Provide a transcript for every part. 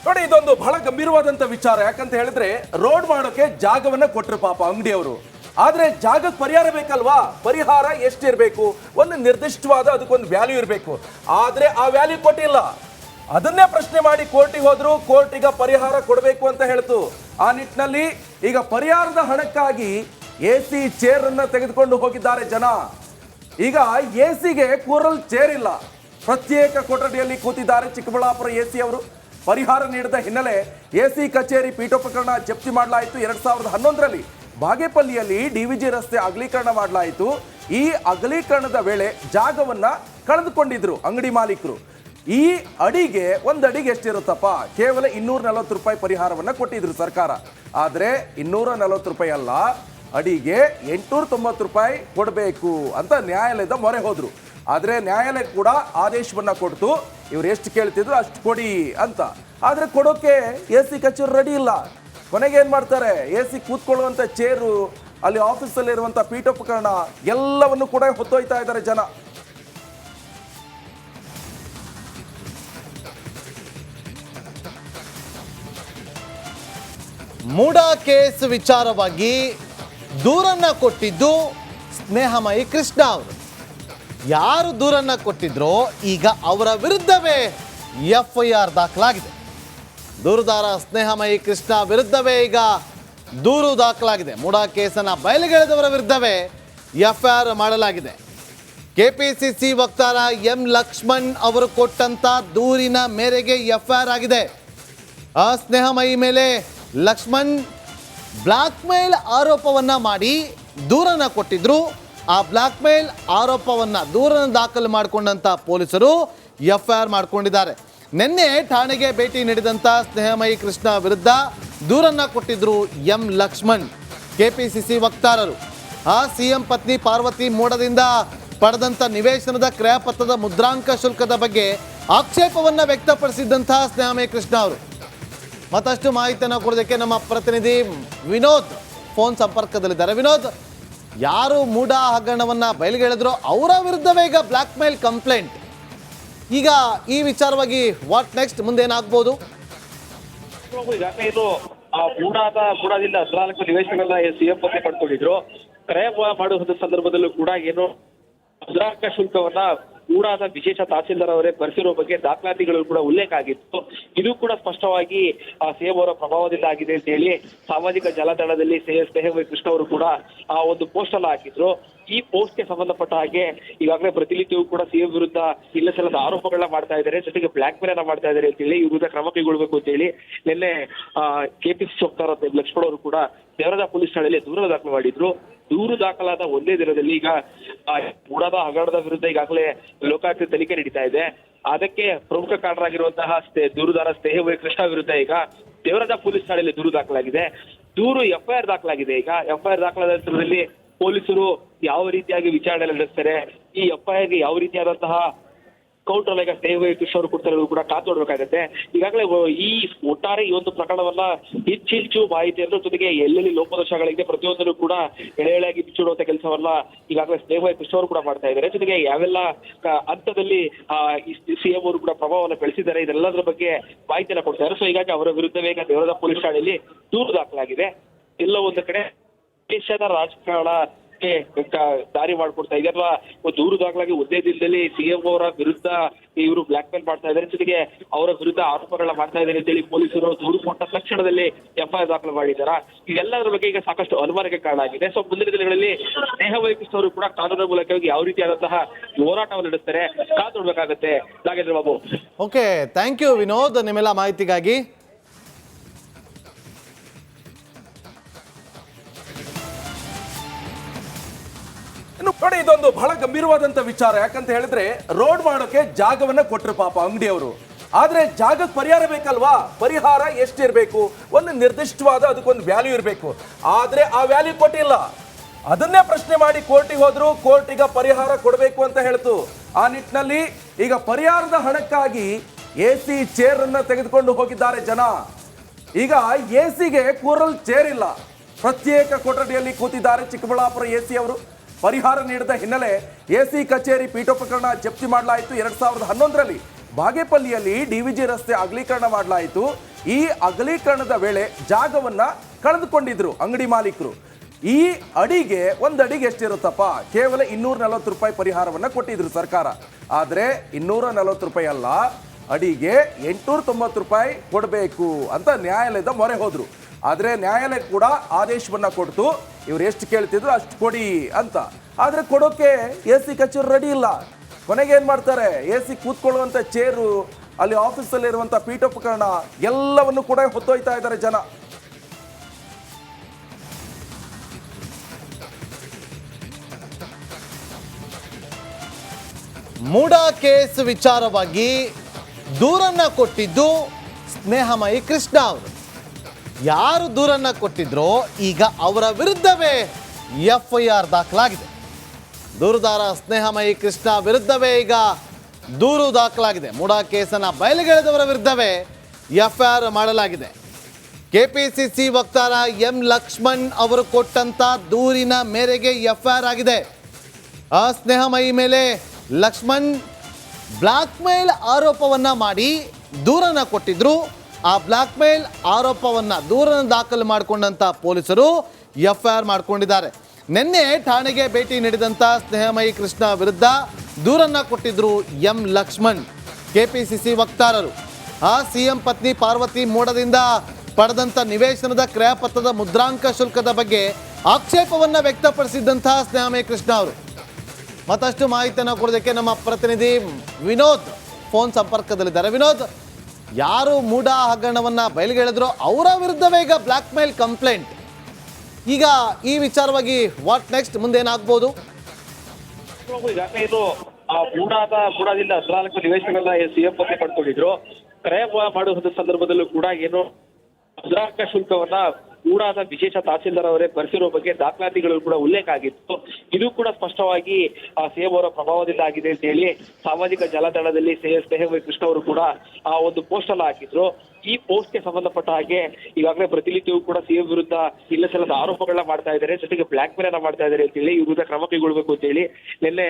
ನೋಡಿ, ಇದೊಂದು ಬಹಳ ಗಂಭೀರವಾದಂತ ವಿಚಾರ. ಯಾಕಂತ ಹೇಳಿದ್ರೆ ರೋಡ್ ಮಾಡೋಕೆ ಜಾಗವನ್ನ ಕೊಟ್ಟರು ಪಾಪ ಅಂಗಡಿಯವರು. ಆದ್ರೆ ಜಾಗಕ್ಕೆ ಪರಿಹಾರ ಬೇಕಲ್ವಾ? ಪರಿಹಾರ ಎಷ್ಟಿರ್ಬೇಕು? ಒಂದು ನಿರ್ದಿಷ್ಟವಾದ ಅದಕ್ಕೊಂದು ವ್ಯಾಲ್ಯೂ ಇರಬೇಕು. ಆದ್ರೆ ಆ ವ್ಯಾಲ್ಯೂ ಕೊಟ್ಟಿಲ್ಲ. ಅದನ್ನೇ ಪ್ರಶ್ನೆ ಮಾಡಿ ಕೋರ್ಟಿಗೆ ಹೋದ್ರು. ಕೋರ್ಟ್ ಈಗ ಪರಿಹಾರ ಕೊಡಬೇಕು ಅಂತ ಹೇಳ್ತು. ಆ ನಿಟ್ಟಿನಲ್ಲಿ ಈಗ ಪರಿಹಾರದ ಹಣಕ್ಕಾಗಿ AC ಚೇರ್ ಅನ್ನ ತೆಗೆದುಕೊಂಡು ಹೋಗಿದ್ದಾರೆ ಜನ. ಈಗ AC ಕೂರಲ್ ಚೇರ್ ಇಲ್ಲ. ಪ್ರತ್ಯೇಕ ಕೊಠಡಿಯಲ್ಲಿ ಕೂತಿದ್ದಾರೆ ಚಿಕ್ಕಬಳ್ಳಾಪುರ AC ಅವರು. ಪರಿಹಾರ ನೀಡಿದ ಹಿನ್ನೆಲೆ AC ಕಚೇರಿ ಪೀಠೋಪಕರಣ ಜಪ್ತಿ ಮಾಡಲಾಯಿತು. 2011ರಲ್ಲಿ ಬಾಗೇಪಲ್ಲಿಯಲ್ಲಿ DVG ರಸ್ತೆ ಅಗಲೀಕರಣ ಮಾಡಲಾಯಿತು. ಈ ಅಗಲೀಕರಣದ ವೇಳೆ ಜಾಗವನ್ನ ಕಳೆದುಕೊಂಡಿದ್ರು ಅಂಗಡಿ ಮಾಲೀಕರು. ಈ ಅಡಿಗೆ ಒಂದು ಅಡಿಗೆ ಎಷ್ಟಿರುತ್ತಪ್ಪ? ಕೇವಲ 240 ರೂಪಾಯಿ ಪರಿಹಾರವನ್ನ ಕೊಟ್ಟಿದ್ರು ಸರ್ಕಾರ. ಆದ್ರೆ 240 ರೂಪಾಯಿ ಅಲ್ಲ, ಅಡಿಗೆ 890 ರೂಪಾಯಿ ಕೊಡಬೇಕು ಅಂತ ನ್ಯಾಯಾಲಯದ ಮೊರೆ ಹೋದ್ರು. ಆದ್ರೆ ನ್ಯಾಯಾಲಯ ಕೂಡ ಆದೇಶವನ್ನ ಕೊಡ್ತು, ಇವ್ರು ಎಷ್ಟು ಕೇಳ್ತಿದ್ರು ಅಷ್ಟು ಕೊಡಿ ಅಂತ. ಆದ್ರೆ ಕೊಡೋಕೆ AC ಕಚೇರಿ ರೆಡಿ ಇಲ್ಲ. ಕೊನೆಗೆ ಏನ್ ಮಾಡ್ತಾರೆ? AC ಕೂತ್ಕೊಳ್ಳುವಂತ ಚೇರು, ಅಲ್ಲಿ ಆಫೀಸಲ್ಲಿ ಇರುವಂತ ಪೀಠೋಪಕರಣ ಎಲ್ಲವನ್ನು ಕೂಡ ಹೊತ್ತೊಯ್ತಾ ಇದ್ದಾರೆ ಜನ. ಮೂಡಾ ಕೇಸ್ ವಿಚಾರವಾಗಿ ದೂರನ್ನ ಕೊಟ್ಟಿದ್ದು ಸ್ನೇಹಮಯಿ ಕೃಷ್ಣ ಅವರು. ಯಾರು ದೂರನ್ನ ಕೊಟ್ಟಿದ್ರೋ ಈಗ ಅವರ ವಿರುದ್ಧವೇ FIR ದಾಖಲಾಗಿದೆ. ದೂರುದಾರ ಸ್ನೇಹಮಯಿ ಕೃಷ್ಣ ವಿರುದ್ಧವೇ ಈಗ ದೂರು ದಾಖಲಾಗಿದೆ. ಮೂಡಾ ಕೇಸನ್ನು ಬಯಲಿಗೆಳೆದವರ ವಿರುದ್ಧವೇ FIR ಮಾಡಲಾಗಿದೆ. KPCC ವಕ್ತಾರ M ಲಕ್ಷ್ಮಣ್ ಅವರು ಕೊಟ್ಟಂತ ದೂರಿನ ಮೇರೆಗೆ FIR ಆಗಿದೆ. ಆ ಸ್ನೇಹಮಯಿ ಮೇಲೆ ಲಕ್ಷ್ಮಣ್ ಬ್ಲಾಕ್ ಮೇಲ್ ಆರೋಪವನ್ನ ಮಾಡಿ ದೂರನ್ನ ಕೊಟ್ಟಿದ್ರು. ಆ ಬ್ಲಾಕ್ ಮೇಲ್ ಆರೋಪವನ್ನ ದೂರನ್ನ ದಾಖಲು ಮಾಡಿಕೊಂಡಂತ ಪೊಲೀಸರು FIR ಮಾಡಿಕೊಂಡಿದ್ದಾರೆ. ನಿನ್ನೆ ಠಾಣೆಗೆ ಭೇಟಿ ನೀಡಿದಂಥ ಸ್ನೇಹಮಯಿ ಕೃಷ್ಣ ವಿರುದ್ಧ ದೂರನ್ನ ಕೊಟ್ಟಿದ್ರು M ಲಕ್ಷ್ಮಣ್. KPCC ವಕ್ತಾರರು ಆ CM ಪತ್ನಿ ಪಾರ್ವತಿ ಮೋಡದಿಂದ ಪಡೆದಂಥ ನಿವೇಶನದ ಕ್ರಯಪತ್ರದ ಮುದ್ರಾಂಕ ಶುಲ್ಕದ ಬಗ್ಗೆ ಆಕ್ಷೇಪವನ್ನ ವ್ಯಕ್ತಪಡಿಸಿದ್ದಂತಹ ಸ್ನೇಹಮಯಿ ಕೃಷ್ಣ ಅವರು. ಮತ್ತಷ್ಟು ಮಾಹಿತಿಯನ್ನು ಕೊಡೋದಕ್ಕೆ ನಮ್ಮ ಪ್ರತಿನಿಧಿ ವಿನೋದ್ ಫೋನ್ ಸಂಪರ್ಕದಲ್ಲಿದ್ದಾರೆ. ವಿನೋದ್, ಯಾರು ಮೂಡಾ ಹಗರಣವನ್ನ ಬಯಲಿಗೆಳೆದ್ರು ಅವರ ವಿರುದ್ಧವೇ ಈಗ ಬ್ಲಾಕ್ ಮೇಲ್ ಕಂಪ್ಲೇಂಟ್. ಈಗ ಈ ವಿಚಾರವಾಗಿ ವಾಟ್ ನೆಕ್ಸ್ಟ್, ಮುಂದೆ ಏನಾಗ್ಬೋದು? ಈಗಾಗಲೇ ಇದು ಮೂಡಾದಿಂದ 14 ನಿವೇಶನಗಳನ್ನ CM ಪತ್ನಿ ಪಡ್ಕೊಂಡಿದ್ರು. ಕ್ರಯ ಮಾಡುವ ಸಂದರ್ಭದಲ್ಲೂ ಕೂಡ ಏನು ಮುದ್ರಾಂಕ ಶುಲ್ಕವನ್ನ ಮೂಡಾದ ವಿಶೇಷ ತಹಸೀಲ್ದಾರ್ ಅವರೇ ಭರಿಸಿರೋ ಬಗ್ಗೆ ದಾಖಲಾತಿಗಳು ಕೂಡ ಉಲ್ಲೇಖ ಆಗಿತ್ತು. ಇದು ಕೂಡ ಸ್ಪಷ್ಟವಾಗಿ CM ಅವರ ಪ್ರಭಾವದಿಂದ ಆಗಿದೆ ಅಂತ ಹೇಳಿ ಸಾಮಾಜಿಕ ಜಾಲತಾಣದಲ್ಲಿ ಸ್ನೇಹಮಯಿ ಕೃಷ್ಣ ಅವರು ಕೂಡ ಆ ಒಂದು ಪೋಸ್ಟ್ ಅನ್ನ ಹಾಕಿದ್ರು. ಈ ಪೋಸ್ಟ್ಗೆ ಸಂಬಂಧಪಟ್ಟ ಹಾಗೆ ಈಗಾಗಲೇ ಪ್ರತಿನಿತ್ಯವೂ ಕೂಡ CM ವಿರುದ್ಧ ಇಲ್ಲ ಸಲ್ಲದ ಆರೋಪಗಳನ್ನ ಮಾಡ್ತಾ ಇದ್ದಾರೆ, ಜೊತೆಗೆ ಬ್ಲಾಕ್ ಮೇಲ್ ಅನ್ನ ಮಾಡ್ತಾ ಇದ್ದಾರೆ ಅಂತ ಹೇಳಿ ಈ ವಿರುದ್ಧ ಕ್ರಮ ಕೈಗೊಳ್ಳಬೇಕು ಅಂತ ಹೇಳಿ ನಿನ್ನೆ KPCC ವಕ್ತಾರ ಲಕ್ಷ್ಮಣ್ ಅವರು ಕೂಡ ದೇವರಾಜ ಪೊಲೀಸ್ ಠಾಣೆಯಲ್ಲಿ ದೂರು ದಾಖಲು ಮಾಡಿದ್ರು. ದೂರು ದಾಖಲಾದ ಒಂದೇ ದಿನದಲ್ಲಿ ಈಗ ಮೂಡಾದ ಹಗರಣದ ವಿರುದ್ಧ ಈಗಾಗಲೇ ಲೋಕಾಯುಕ್ತ ತನಿಖೆ ನಡೀತಾ ಇದೆ. ಅದಕ್ಕೆ ಪ್ರಮುಖ ಕಾರಣರಾಗಿರುವಂತಹ ದೂರುದಾರ ಸ್ನೇಹಮಯಿ ಕೃಷ್ಣ ವಿರುದ್ಧ ಈಗ ದೇವರಾಜ ಪೊಲೀಸ್ ಠಾಣೆಯಲ್ಲಿ ದೂರು ದಾಖಲಾಗಿದೆ. FIR ದಾಖಲಾಗಿದೆ. ಈಗ FIR ದಾಖಲಾದ ನಂತರದಲ್ಲಿ ಪೊಲೀಸರು ಯಾವ ರೀತಿಯಾಗಿ ವಿಚಾರಣೆ ನಡೆಸ್ತಾರೆ, ಈ FIRಗೆ ಯಾವ ರೀತಿಯಾದಂತಹ ಕೌಂಟರ್ ಈಗ ಸ್ನೇಹಮಯಿ ಕೃಷ್ಣ ಅವರು ಕೊಡ್ತಾರೆ ಕೂಡ ಕಾದು ನೋಡ್ಬೇಕಾಗತ್ತೆ. ಈಗಾಗಲೇ ಈ ಒಟ್ಟಾರೆ ಈ ಒಂದು ಪ್ರಕರಣವನ್ನ ಹೆಚ್ಚು ಮಾಹಿತಿಯನ್ನು, ಜೊತೆಗೆ ಎಲ್ಲೆಲ್ಲಿ ಲೋಪದೋಷಗಳಿದೆ ಪ್ರತಿಯೊಂದನ್ನು ಕೂಡ ಎಳೆಯಾಗಿ ಬಿಚ್ಚಿಡುವಂತ ಕೆಲಸವನ್ನ ಈಗಾಗಲೇ ಸ್ನೇಹಮಯಿ ಕೃಷ್ಣ ಅವರು ಕೂಡ ಮಾಡ್ತಾ ಇದ್ದಾರೆ. ಜೊತೆಗೆ ಯಾವೆಲ್ಲ ಹಂತದಲ್ಲಿ CM ಅವರು ಕೂಡ ಪ್ರಭಾವವನ್ನು ಬೆಳೆಸಿದ್ದಾರೆ, ಇದೆಲ್ಲದರ ಬಗ್ಗೆ ಮಾಹಿತಿಯನ್ನು ಕೊಡ್ತಾರೆ. ಸೊ ಹೀಗಾಗಿ ಅವರ ವಿರುದ್ಧವೇ ಈಗ ದೇವರಾಜ ಪೊಲೀಸ್ ಠಾಣೆಯಲ್ಲಿ ದೂರು ದಾಖಲಾಗಿದೆ. ಎಲ್ಲ ಒಂದು ಕಡೆ ದೇಶದ ರಾಜಕಾರಣ ದಾರಿ ಮಾಡ್ಕೊಡ್ತಾ ಇದೆ ಅಥವಾ ದೂರು ದಾಖಲಾಗಿ ಒಂದೇ ದಿನದಲ್ಲಿ CM ಅವರ ವಿರುದ್ಧ ಇವರು ಬ್ಲಾಕ್ ಮೇಲ್ ಮಾಡ್ತಾ ಇದ್ದಾರೆ, ಜೊತೆಗೆ ಅವರ ವಿರುದ್ಧ ಆರೋಪಗಳನ್ನ ಮಾಡ್ತಾ ಇದ್ದಾರೆ ಅಂತೇಳಿ ಪೊಲೀಸರು ದೂರು ಕೊಟ್ಟ ತಕ್ಷಣದಲ್ಲಿ FIR ದಾಖಲು ಮಾಡಿದ್ದಾರೆ. ಇದೆಲ್ಲದರ ಬಗ್ಗೆ ಈಗ ಸಾಕಷ್ಟು ಅನುಮಾನಕ್ಕೆ ಕಾರಣ ಆಗಿದೆ. ಸೊ ಮುಂದಿನ ದಿನಗಳಲ್ಲಿ ಸ್ನೇಹಮಯಿ ಕೃಷ್ಣ ಅವರು ಕೂಡ ಕಾನೂನಿನ ಮೂಲಕವಾಗಿ ಯಾವ ರೀತಿಯಾದಂತಹ ಹೋರಾಟವನ್ನು ನಡೆಸ್ತಾರೆ ಕಾದು ನೋಡ್ಬೇಕಾಗತ್ತೆ. Nagendra Babu. Okay, thank you Vinod ನಿಮ್ಮೆಲ್ಲ ಮಾಹಿತಿಗಾಗಿ. ನೋಡಿ, ಇದೊಂದು ಬಹಳ ಗಂಭೀರವಾದಂತ ವಿಚಾರ. ಯಾಕಂತ ಹೇಳಿದ್ರೆ ರೋಡ್ ಮಾಡೋಕೆ ಜಾಗವನ್ನ ಕೊಟ್ಟರು ಪಾಪ ಅಂಗಡಿಯವರು. ಆದ್ರೆ ಜಾಗಕ್ಕೆ ಪರಿಹಾರ ಬೇಕಲ್ವಾ? ಪರಿಹಾರ ಎಷ್ಟಿರ್ಬೇಕು? ಒಂದು ನಿರ್ದಿಷ್ಟವಾದ ಅದಕ್ಕೊಂದು ವ್ಯಾಲ್ಯೂ ಇರಬೇಕು. ಆದ್ರೆ ಆ ವ್ಯಾಲ್ಯೂ ಕೊಟ್ಟಿಲ್ಲ. ಅದನ್ನೇ ಪ್ರಶ್ನೆ ಮಾಡಿ ಕೋರ್ಟಿಗೆ ಹೋದ್ರು. ಕೋರ್ಟ್ ಈಗ ಪರಿಹಾರ ಕೊಡಬೇಕು ಅಂತ ಹೇಳ್ತು. ಆ ನಿಟ್ಟಿನಲ್ಲಿ ಈಗ ಪರಿಹಾರದ ಹಣಕ್ಕಾಗಿ AC ಚೇರ್ ಅನ್ನ ತೆಗೆದುಕೊಂಡು ಹೋಗಿದ್ದಾರೆ ಜನ. ಈಗ AC ಕೂರಲ್ ಚೇರ್ ಇಲ್ಲ. ಪ್ರತ್ಯೇಕ ಕೊಠಡಿಯಲ್ಲಿ ಕೂತಿದ್ದಾರೆ ಚಿಕ್ಕಬಳ್ಳಾಪುರ AC ಅವರು. ಪರಿಹಾರ ನೀಡಿದ ಹಿನ್ನೆಲೆ AC ಕಚೇರಿ ಪೀಠೋಪಕರಣ ಜಪ್ತಿ ಮಾಡಲಾಯಿತು. 2011ರಲ್ಲಿ ಬಾಗೇಪಲ್ಲಿಯಲ್ಲಿ DVG ರಸ್ತೆ ಅಗಲೀಕರಣ ಮಾಡಲಾಯಿತು. ಈ ಅಗಲೀಕರಣದ ವೇಳೆ ಜಾಗವನ್ನ ಕಳೆದುಕೊಂಡಿದ್ರು ಅಂಗಡಿ ಮಾಲೀಕರು. ಈ ಅಡಿಗೆ ಒಂದು ಅಡಿಗೆ ಎಷ್ಟಿರುತ್ತಪ್ಪ? ಕೇವಲ 240 ರೂಪಾಯಿ ಪರಿಹಾರವನ್ನ ಕೊಟ್ಟಿದ್ರು ಸರ್ಕಾರ. ಆದ್ರೆ 240 ರೂಪಾಯಿ ಅಲ್ಲ, ಅಡಿಗೆ 890 ರೂಪಾಯಿ ಕೊಡಬೇಕು ಅಂತ ನ್ಯಾಯಾಲಯದ ಮೊರೆ ಹೋದ್ರು. ಆದ್ರೆ ನ್ಯಾಯಾಲಯ ಕೂಡ ಆದೇಶವನ್ನ ಕೊಡ್ತು, ಇವ್ರು ಎಷ್ಟು ಕೇಳ್ತಿದ್ರು ಅಷ್ಟು ಕೊಡಿ ಅಂತ. ಆದ್ರೆ ಕೊಡೋಕೆ AC ಕಚೇರಿ ರೆಡಿ ಇಲ್ಲ. ಕೊನೆಗೆ ಏನ್ ಮಾಡ್ತಾರೆ, AC ಕೂತ್ಕೊಳ್ಳುವಂತ ಚೇರು, ಅಲ್ಲಿ ಆಫೀಸಲ್ಲಿ ಇರುವಂತ ಪೀಠೋಪಕರಣ ಎಲ್ಲವನ್ನು ಕೂಡ ಹೊತ್ತೊಯ್ತಾ ಇದ್ದಾರೆ ಜನ. ಮೂಡಾ ಕೇಸ್ ವಿಚಾರವಾಗಿ ದೂರನ್ನ ಕೊಟ್ಟಿದ್ದು ಸ್ನೇಹಮಯಿ ಕೃಷ್ಣ ಅವರು. ಯಾರು ದೂರನ್ನ ಕೊಟ್ಟಿದ್ರೋ ಈಗ ಅವರ ವಿರುದ್ಧವೇ FIR ದಾಖಲಾಗಿದೆ. ದೂರುದಾರ ಸ್ನೇಹಮಯಿ ಕೃಷ್ಣ ವಿರುದ್ಧವೇ ಈಗ ದೂರು ದಾಖಲಾಗಿದೆ. ಮೂಡಾ ಕೇಸನ್ನು ಬಯಲಿಗೆಳೆದವರ ವಿರುದ್ಧವೇ FIR ಮಾಡಲಾಗಿದೆ. KPCC ವಕ್ತಾರ M ಲಕ್ಷ್ಮಣ್ ಅವರು ಕೊಟ್ಟಂತ ದೂರಿನ ಮೇರೆಗೆ FIR ಆಗಿದೆ. ಆ ಸ್ನೇಹಮಯಿ ಮೇಲೆ ಲಕ್ಷ್ಮಣ್ ಬ್ಲಾಕ್ ಮೇಲ್ ಆರೋಪವನ್ನ ಮಾಡಿ ದೂರನ್ನ ಕೊಟ್ಟಿದ್ರು. ಆ ಬ್ಲಾಕ್ ಮೇಲ್ ಆರೋಪವನ್ನ ದೂರನ್ನು ದಾಖಲು ಮಾಡಿಕೊಂಡಂತ ಪೊಲೀಸರು FIR ಮಾಡಿಕೊಂಡಿದ್ದಾರೆ. ನಿನ್ನೆ ಠಾಣೆಗೆ ಭೇಟಿ ನೀಡಿದಂತ ಸ್ನೇಹಮಯಿ ಕೃಷ್ಣ ವಿರುದ್ಧ ದೂರನ್ನ ಕೊಟ್ಟಿದ್ರು M ಲಕ್ಷ್ಮಣ್, KPCC ವಕ್ತಾರರು. ಆ CM ಪತ್ನಿ ಪಾರ್ವತಿ ಮೋಡದಿಂದ ಪಡೆದಂತ ನಿವೇಶನದ ಕ್ರಯಪತ್ರದ ಮುದ್ರಾಂಕ ಶುಲ್ಕದ ಬಗ್ಗೆ ಆಕ್ಷೇಪವನ್ನ ವ್ಯಕ್ತಪಡಿಸಿದ್ದಂತಹ ಸ್ನೇಹಮಯಿ ಕೃಷ್ಣ ಅವರು. ಮತ್ತಷ್ಟು ಮಾಹಿತಿಯನ್ನು ಕೊಡೋದಕ್ಕೆ ನಮ್ಮ ಪ್ರತಿನಿಧಿ ವಿನೋದ್ ಫೋನ್ ಸಂಪರ್ಕದಲ್ಲಿದ್ದಾರೆ. ವಿನೋದ್, ಯಾರು ಮೂಡಾ ಹಗರಣವನ್ನ ಬಯಲಿಗೆಳೆದ್ರು ಅವರ ವಿರುದ್ಧವೇ ಈಗ ಬ್ಲಾಕ್ ಮೇಲ್ ಕಂಪ್ಲೇಂಟ್. ಈಗ ಈ ವಿಚಾರವಾಗಿ ವಾಟ್ ನೆಕ್ಸ್ಟ್, ಮುಂದೇನಾಗ್ಬೋದು? ಈಗಾಗಲೇ ಇದು ಮೂಡಾದಿಂದ 14 ನಿವೇಶನಗಳನ್ನ CM ಪತ್ನಿ ಪಡ್ಕೊಂಡಿದ್ರು. ಕ್ರಯ ಮಾಡುವ ಸಂದರ್ಭದಲ್ಲೂ ಕೂಡ ಏನು ಮುದ್ರಾಂಕ ಶುಲ್ಕವನ್ನ ಮೂಡಾದ ವಿಶೇಷ ತಹಸೀಲ್ದಾರ್ ಅವರೇ ಭರಿಸಿರೋ ಬಗ್ಗೆ ದಾಖಲಾತಿಗಳು ಕೂಡ ಉಲ್ಲೇಖ ಆಗಿತ್ತು. ಇದು ಕೂಡ ಸ್ಪಷ್ಟವಾಗಿ CM ಅವರ ಪ್ರಭಾವದಿಂದ ಆಗಿದೆ ಅಂತ ಹೇಳಿ ಸಾಮಾಜಿಕ ಜಾಲತಾಣದಲ್ಲಿ ಸ್ನೇಹಮಯಿ ಕೃಷ್ಣ ಅವರು ಕೂಡ ಆ ಒಂದು ಪೋಸ್ಟ್ ಅನ್ನ ಹಾಕಿದ್ರು. ಈ ಪೋಸ್ಟ್ಗೆ ಸಂಬಂಧಪಟ್ಟ ಹಾಗೆ ಈಗಾಗಲೇ ಪ್ರತಿನಿತ್ಯವೂ ಕೂಡ CM ವಿರುದ್ಧ ಇಲ್ಲ ಸಲ್ಲದ ಆರೋಪಗಳನ್ನ ಮಾಡ್ತಾ ಇದ್ದಾರೆ, ಜೊತೆಗೆ ಬ್ಲಾಕ್ ಮೇಲ್ ಅನ್ನ ಮಾಡ್ತಾ ಇದ್ದಾರೆ ಅಂತ ಹೇಳಿ, ಈ ವಿರುದ್ಧ ಕ್ರಮ ಕೈಗೊಳ್ಳಬೇಕು ಅಂತ ಹೇಳಿ ನಿನ್ನೆ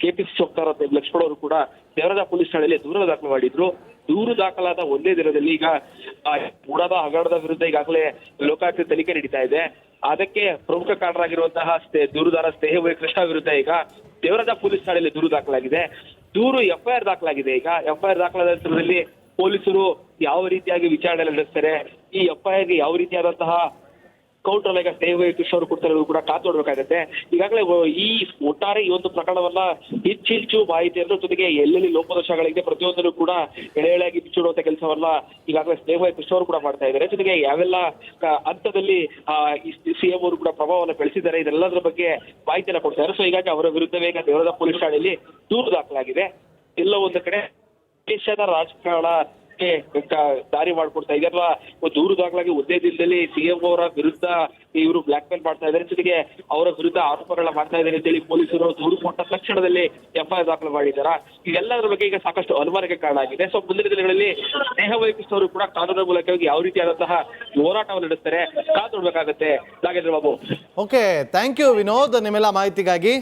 KPCC ವಕ್ತಾರ ಲಕ್ಷ್ಮಣ್ ಅವರು ಕೂಡ ದೇವರಾಜ ಪೊಲೀಸ್ ಠಾಣೆಯಲ್ಲಿ ದೂರು ದಾಖಲು ಮಾಡಿದ್ರು. ದೂರು ದಾಖಲಾದ ಒಂದೇ ದಿನದಲ್ಲಿ ಈಗ ಮೂಡಾದ ಹಗರಣದ ವಿರುದ್ಧ ಈಗಾಗಲೇ ಲೋಕಾಯುಕ್ತ ತನಿಖೆ ನಡೀತಾ ಇದೆ. ಅದಕ್ಕೆ ಪ್ರಮುಖ ಕಾರಣರಾಗಿರುವಂತಹ ದೂರುದಾರ ಸ್ನೇಹಮಯಿ ಕೃಷ್ಣ ವಿರುದ್ಧ ಈಗ ದೇವರಾಜ ಪೊಲೀಸ್ ಠಾಣೆಯಲ್ಲಿ ದೂರು ದಾಖಲಾಗಿದೆ. FIR ದಾಖಲಾಗಿದೆ. ಈಗ FIR ದಾಖಲಾದ ನಂತರದಲ್ಲಿ ಪೊಲೀಸರು ಯಾವ ರೀತಿಯಾಗಿ ವಿಚಾರಣೆ ನಡೆಸ್ತಾರೆ, ಈ FIR ಗೆ ಯಾವ ರೀತಿಯಾದಂತಹ ಕೌಂಟರ್ ಈಗ ಸ್ನೇಹಮಯಿ ಕೃಷ್ಣ ಅವರು ಕೊಡ್ತಾರೆ ಕೂಡ ಕಾತು ನೋಡ್ಬೇಕಾಗತ್ತೆ. ಈಗಾಗಲೇ ಈ ಒಟ್ಟಾರೆ ಈ ಒಂದು ಪ್ರಕರಣವನ್ನ ಹೆಚ್ಚು ಮಾಹಿತಿಯನ್ನು, ಜೊತೆಗೆ ಎಲ್ಲೆಲ್ಲಿ ಲೋಪದೋಷಗಳಿದೆ ಪ್ರತಿಯೊಂದನ್ನು ಕೂಡ ಎಳೆಯಾಗಿ ಬಿಚ್ಚಿಡುವಂತ ಕೆಲಸವನ್ನ ಈಗಾಗಲೇ ಸ್ನೇಹಮಯಿ ಕೃಷ್ಣ ಅವರು ಕೂಡ ಮಾಡ್ತಾ ಇದ್ದಾರೆ. ಜೊತೆಗೆ ಯಾವೆಲ್ಲ ಹಂತದಲ್ಲಿ CM ಅವರು ಕೂಡ ಪ್ರಭಾವವನ್ನು ಬೆಳೆಸಿದ್ದಾರೆ, ಇದೆಲ್ಲದರ ಬಗ್ಗೆ ಮಾಹಿತಿಯನ್ನ ಕೊಡ್ತಾರೆ. ಸೊ ಹೀಗಾಗಿ ಅವರ ವಿರುದ್ಧವೇ ಈಗ ದೇವರಾಜ ಪೊಲೀಸ್ ಠಾಣೆಯಲ್ಲಿ ದೂರು ದಾಖಲಾಗಿದೆ. ಎಲ್ಲ ಒಂದು ಕಡೆ ದೇಶದ ರಾಜಕಾರಣ ದಾರಿ ಮಾಡ್ಕೊಡ್ತಾ ಇದೆ, ಅಥವಾ ದೂರು ದಾಖಲಾಗಿ ಒಂದೇ ದಿನದಲ್ಲಿ CM ಅವರ ವಿರುದ್ಧ ಇವರು ಬ್ಲಾಕ್ ಮೇಲ್ ಮಾಡ್ತಾ ಇದ್ದಾರೆ, ಜೊತೆಗೆ ಅವರ ವಿರುದ್ಧ ಆರೋಪಗಳನ್ನ ಮಾಡ್ತಾ ಇದ್ದಾರೆ ಅಂತೇಳಿ ಪೊಲೀಸರು ದೂರು ಕೊಟ್ಟ ತಕ್ಷಣದಲ್ಲಿ FIR ದಾಖಲು ಮಾಡಿದ್ದಾರೆ. ಇದೆಲ್ಲದರ ಬಗ್ಗೆ ಈಗ ಸಾಕಷ್ಟು ಅನುಮಾನಕ್ಕೆ ಕಾರಣ ಆಗಿದೆ. ಸೊ ಮುಂದಿನ ದಿನಗಳಲ್ಲಿ ಸ್ನೇಹಮಯಿ ಕೃಷ್ಣ ಅವರು ಕೂಡ ಕಾನೂನಿನ ಮೂಲಕವಾಗಿ ಯಾವ ರೀತಿಯಾದಂತಹ ಹೋರಾಟವನ್ನು ನಡೆಸ್ತಾರೆ ಕಾದು ನೋಡ್ಬೇಕಾಗತ್ತೆ. Nagendra Babu. Okay, thank you Vinod ನಿಮ್ಮೆಲ್ಲ ಮಾಹಿತಿಗಾಗಿ.